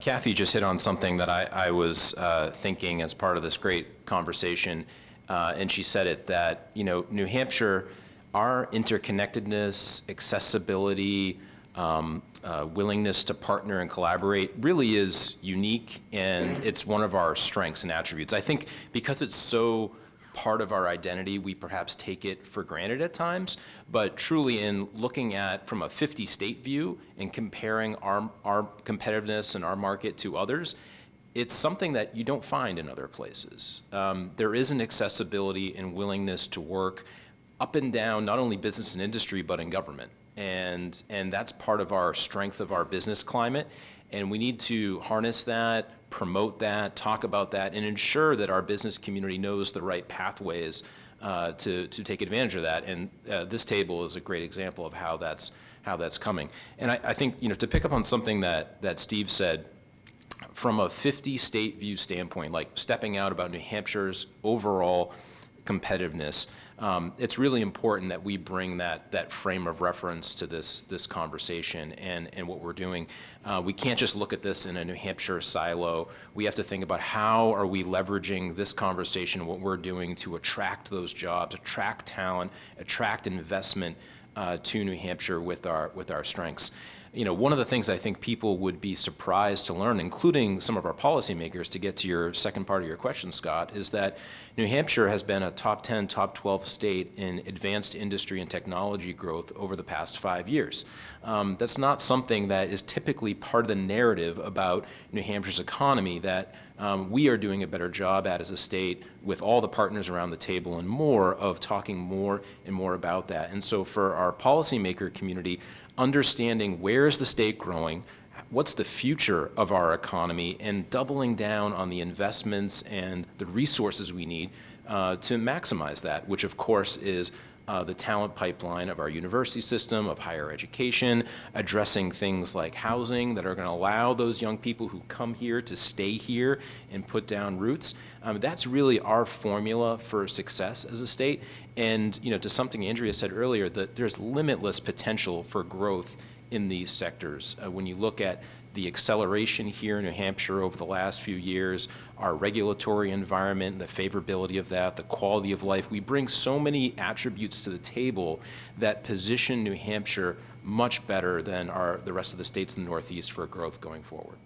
Cathy just hit on something that I was thinking as part of this great conversation, and she said it, that, New Hampshire, our interconnectedness, accessibility, willingness to partner and collaborate really is unique, and it's one of our strengths and attributes. I think because it's so part of our identity, we perhaps take it for granted at times, but truly in looking at from a 50-state view and comparing our competitiveness and our market to others, it's something that you don't find in other places. There is an accessibility and willingness to work up and down, not only business and industry, but in government. And that's part of our strength of our business climate. And we need to harness that, promote that, talk about that, and ensure that our business community knows the right pathways to take advantage of that. And this table is a great example of how that's coming. And I think, to pick up on something that Steve said, from a 50-state view standpoint, like stepping out about New Hampshire's overall competitiveness, it's really important that we bring that frame of reference to this conversation and what we're doing. We can't just look at this in a New Hampshire silo. We have to think about how are we leveraging this conversation, what we're doing to attract those jobs, attract talent, attract investment to New Hampshire with our strengths. One of the things I think people would be surprised to learn, including some of our policymakers, to get to your second part of your question, Scott, is that New Hampshire has been a top 10, top 12 state in advanced industry and technology growth over the past 5 years. That's not something that is typically part of the narrative about New Hampshire's economy that we are doing a better job at as a state with all the partners around the table and more of talking more and more about that. And so for our policymaker community, understanding where is the state growing, what's the future of our economy, and doubling down on the investments and the resources we need to maximize that, which of course is the talent pipeline of our university system, of higher education, addressing things like housing that are going to allow those young people who come here to stay here and put down roots. That's really our formula for success as a state. And to something Andrea said earlier, that there's limitless potential for growth in these sectors. When you look at the acceleration here in New Hampshire over the last few years, our regulatory environment, the favorability of that, the quality of life, we bring so many attributes to the table that position New Hampshire much better than the rest of the states in the Northeast for growth going forward.